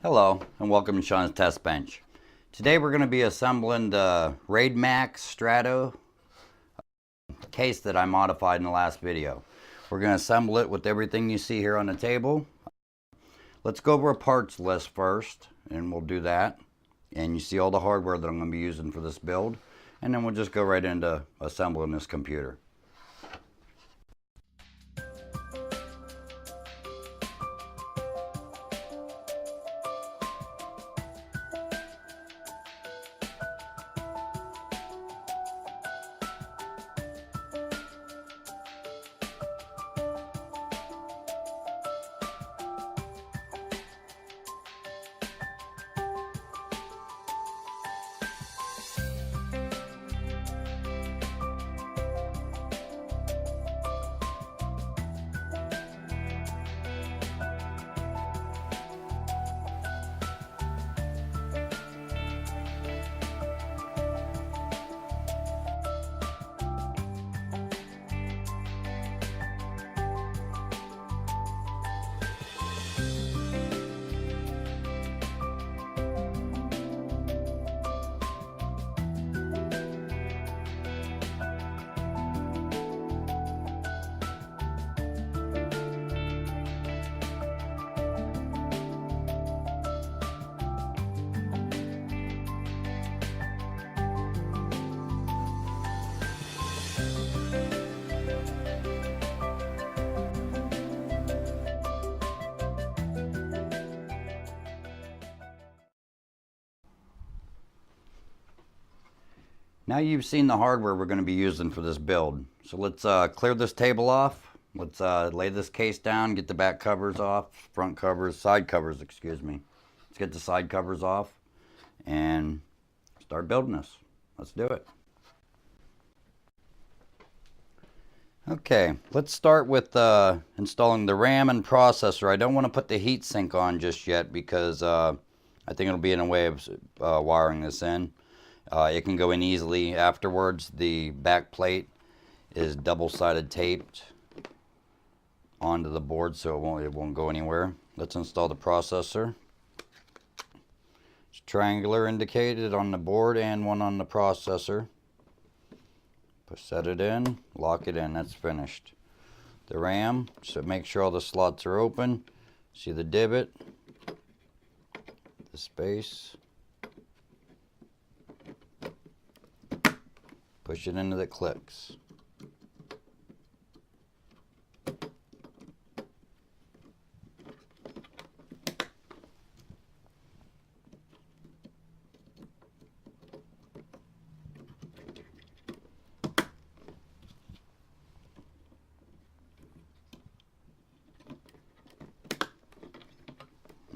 Hello and welcome to Sean's Test Bench. Today we're going to be assembling the Raidmax Strato case that I modified in the last video. We're going to assemble it with everything you see here on the table. Let's go over a parts list first, and we'll do that. And you see all the hardware that I'm going to be using for this build. And then we'll just go right into assembling this computer. Now you've seen the hardware we're going to be using for this build. So let's clear this table off. Let's lay this case down, get the back covers off, front covers, side covers, excuse me. Let's get the side covers off and start building this. Let's do it. Okay, let's start with installing the RAM and processor. I don't want to put the heat sink on just yet because I think it'll be in a way of wiring this in. It can go in easily afterwards. The back plate is double-sided taped onto the board, so it won't go anywhere. Let's install the processor. It's triangular indicated on the board and one on the processor. Set it in, lock it in, that's finished. The RAM, so make sure all the slots are open. See the divot, the space. Push it into the clicks.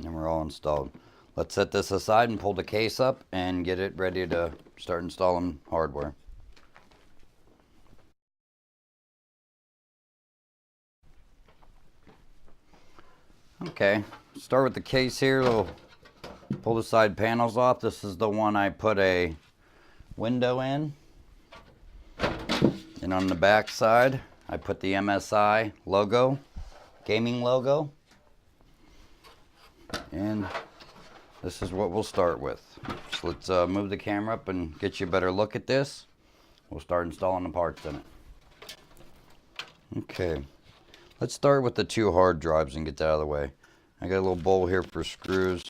And we're all installed. Let's set this aside and pull the case up and get it ready to start installing hardware. Okay, start with the case here. We'll pull the side panels off. This is the one I put a window in. And on the back side, I put the MSI logo, gaming logo. And this is what we'll start with. So let's move the camera up and get you a better look at this. We'll start installing the parts in it. Okay. Let's start with the two hard drives and get that out of the way. I got a little bowl here for screws.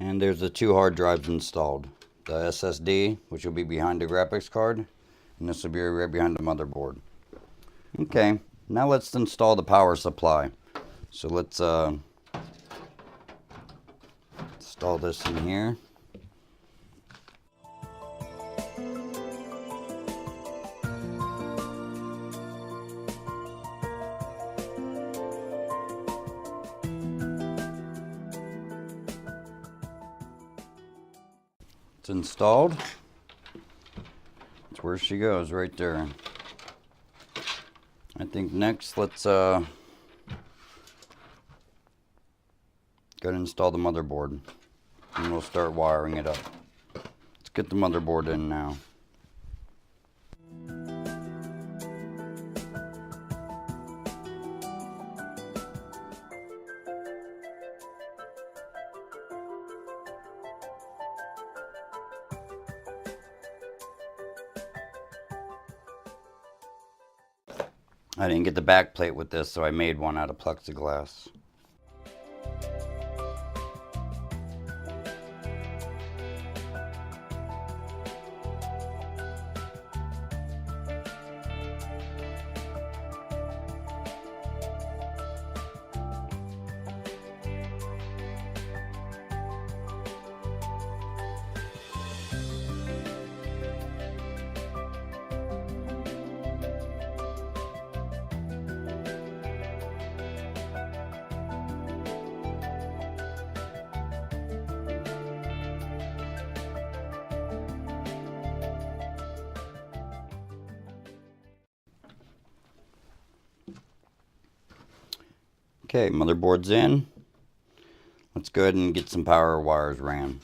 And there's the two hard drives installed. The SSD, which will be behind the graphics card, And this will be right behind the motherboard. Okay, now let's install the power supply. So let's install this in here. It's installed. That's where she goes, right there. I think next let's go and install the motherboard, and we'll start wiring it up. Let's get the motherboard in now. I didn't get the back plate with this, so I made one out of plexiglass. Okay, motherboard's in. Let's go ahead and get some power wires ran.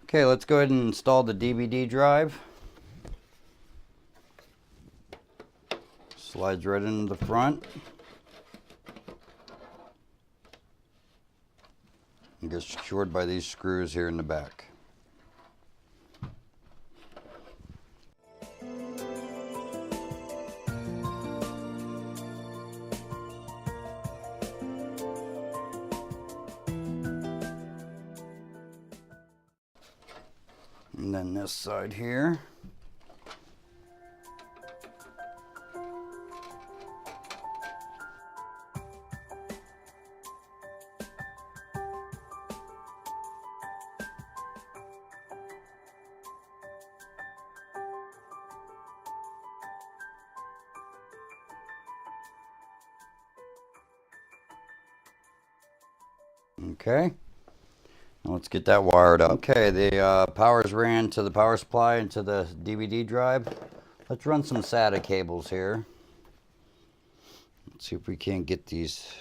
Okay, let's go ahead and install the DVD drive. Slides right into the front. And gets secured by these screws here in the back. And then this side here. Okay. Now let's get that wired up. Okay, the power's ran to the power supply and to the DVD drive. Let's run some SATA cables here. Let's see if we can't get these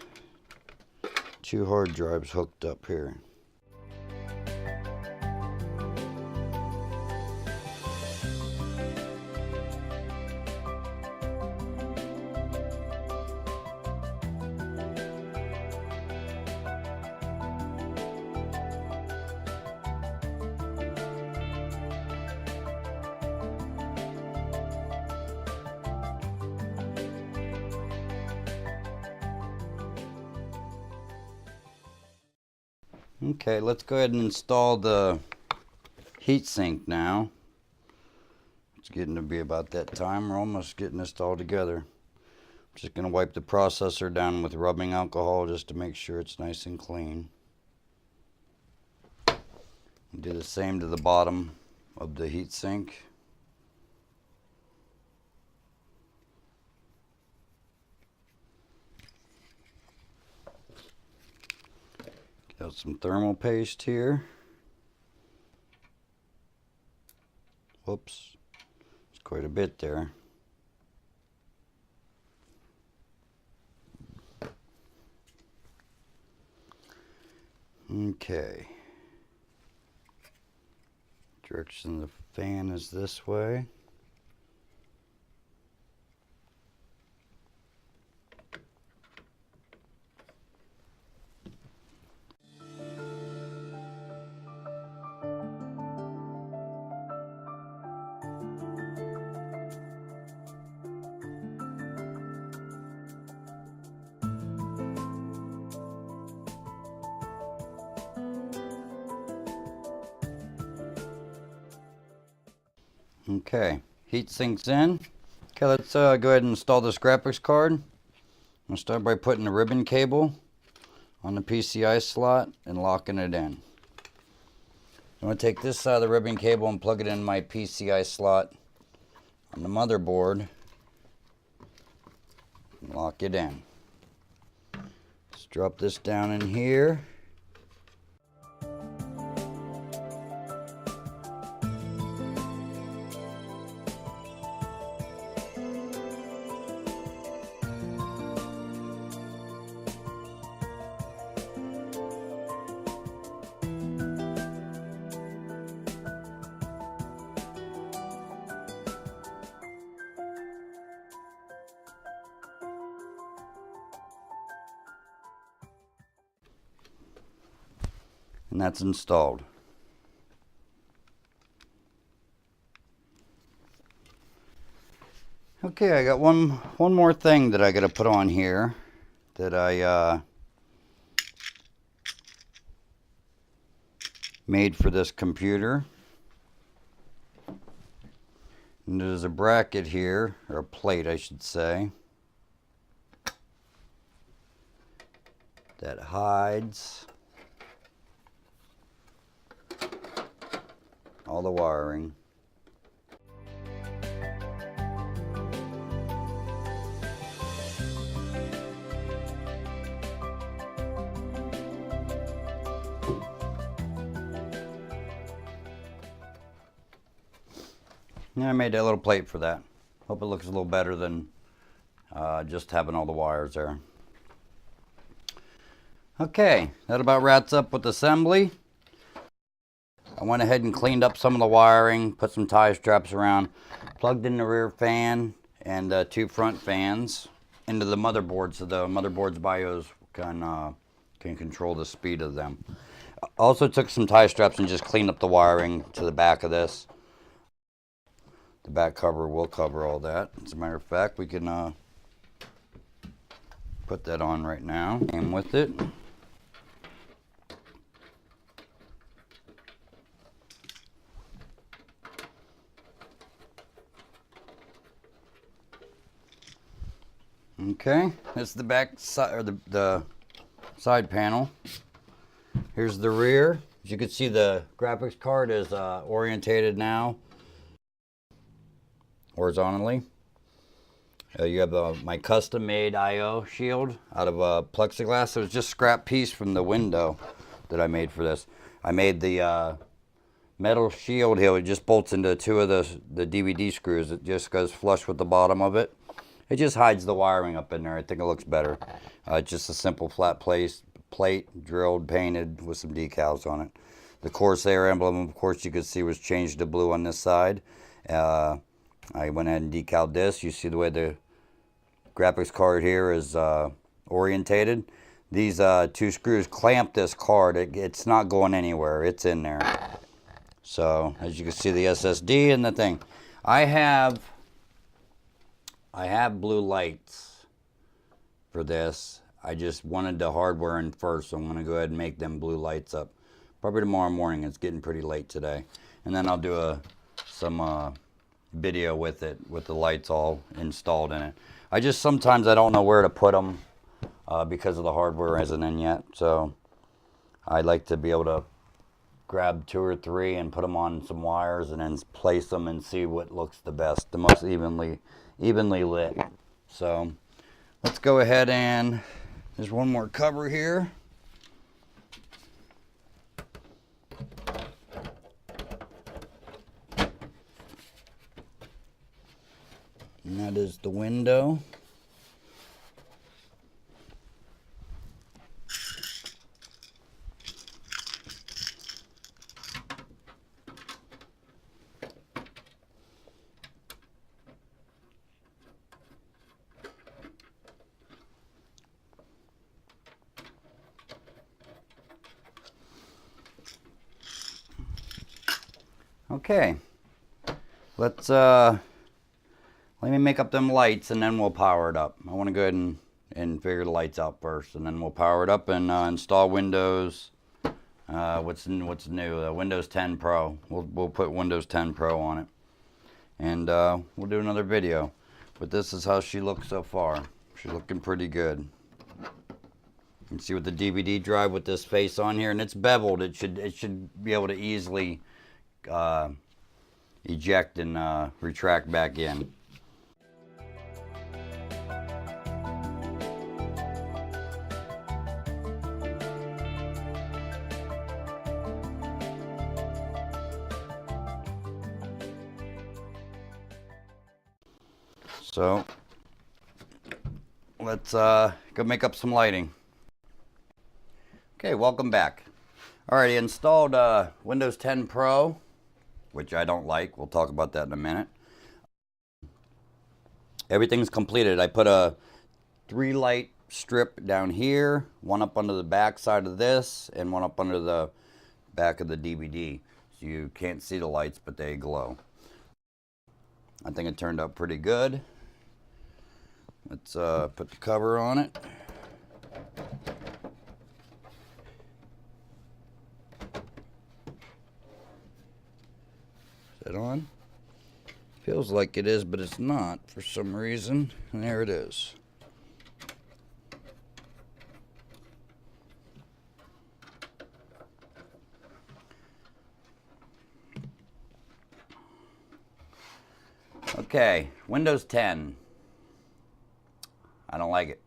two hard drives hooked up here. Okay, let's go ahead and install the heatsink now. It's getting to be about that time. We're almost getting this all together. I'm just going to wipe the processor down with rubbing alcohol just to make sure it's nice and clean. Do the same to the bottom of the heatsink. Got some thermal paste here. Whoops, it's quite a bit there. Okay. Direction of the fan is this way. Okay, heat sinks in. Okay, let's go ahead and install this graphics card. I'm going to start by putting the ribbon cable on the PCI slot and locking it in. I'm going to take this side of the ribbon cable and plug it in my PCI slot on the motherboard and lock it in. Let's drop this down in here. And that's installed. Okay, I got one more thing that I got to put on here that I made for this computer. And there's a bracket here, or a plate I should say, that hides all the wiring. And I made that little plate for that. Hope it looks a little better than just having all the wires there. Okay, that about wraps up with assembly. I went ahead and cleaned up some of the wiring, put some tie straps around, plugged in the rear fan and 2 front fans into the motherboard so the motherboard's BIOS can control the speed of them. Also took some tie straps and just cleaned up the wiring to the back of this. The back cover will cover all that. As a matter of fact, we can put that on right now. And with it. Okay, this is the back side, or the side panel. Here's the rear. As you can see, the graphics card is orientated now horizontally. You have my custom made I/O shield out of plexiglass. It was just scrap piece from the window that I made for this. I made the metal shield here. It just bolts into 2 of the DVD screws. It just goes flush with the bottom of it. It just hides the wiring up in there. I think it looks better. It's just a simple flat plate, drilled, painted with some decals on it. The Corsair emblem, of course, you could see was changed to blue on this side. I went ahead and decaled this. You see the way the graphics card here is orientated. These 2 screws clamp this card. It's not going anywhere. It's in there. So, as you can see, the SSD and the thing. I have blue lights for this. I just wanted the hardware in first, so I'm going to go ahead and make them blue lights up. Probably tomorrow morning. It's getting pretty late today. And then I'll do some video with it, with the lights all installed in it. Sometimes I don't know where to put them because of the hardware isn't in yet. So I like to be able to grab 2 or 3 and put them on some wires and then place them and see what looks the best, the most evenly lit. So let's go ahead and there's one more cover here. And that is the window. Okay, let's let me make up them lights and then we'll power it up. I want to go ahead and figure the lights out first, and then we'll power it up and install Windows. What's new? Windows 10 Pro. We'll put Windows 10 Pro on it, and we'll do another video. But this is how she looks so far. She's looking pretty good. You can see with the DVD drive with this face on here, and it's beveled. It should be able to easily eject and retract back in. So let's go make up some lighting. Okay, welcome back. Alrighty, installed Windows 10 Pro, which I don't like. We'll talk about that in a minute. Everything's completed. I put a 3-light strip down here, one up under the back side of this, and one up under the back of the DVD. So you can't see the lights, but they glow. I think it turned out pretty good. Let's put the cover on it. Is that on? Feels like it is, but it's not for some reason. And there it is. Okay, Windows 10. I don't like it.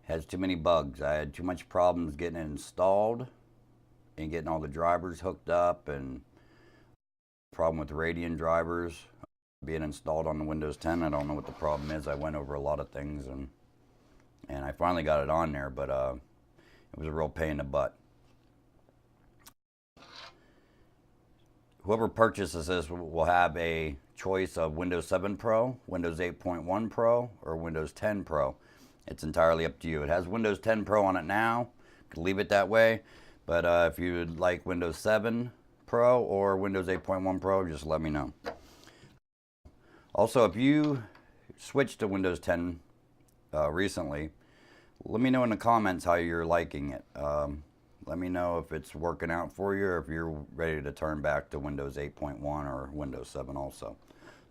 It has too many bugs. I had too much problems getting it installed and getting all the drivers hooked up, and problem with Radeon drivers being installed on the Windows 10. I don't know what the problem is. I went over a lot of things and I finally got it on there, but it was a real pain in the butt. Whoever purchases this will have a choice of Windows 7 Pro, Windows 8.1 Pro, or Windows 10 Pro. It's entirely up to you. It has Windows 10 Pro on it now. You can leave it that way. But if you would like Windows 7 Pro or Windows 8.1 Pro, just let me know. Also, if you switched to Windows 10 recently, let me know in the comments how you're liking it. Let me know if it's working out for you, or if you're ready to turn back to Windows 8.1 or Windows 7 also.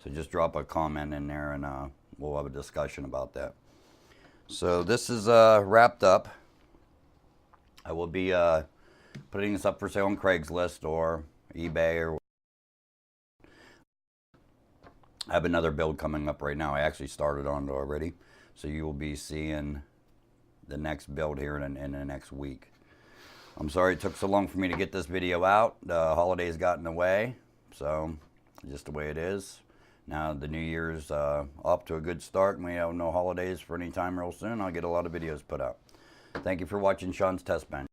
So just drop a comment in there and we'll have a discussion about that. So this is wrapped up. I will be putting this up for sale on Craigslist or eBay, or I have another build coming up right now. I actually started on it already. So you will be seeing the next build here in the next week. I'm sorry it took so long for me to get this video out. The holidays got in the way, so just the way it is. Now the New Year's off to a good start, and we have no holidays for any time real soon. I'll get a lot of videos put out. Thank you for watching Sean's Test Bench.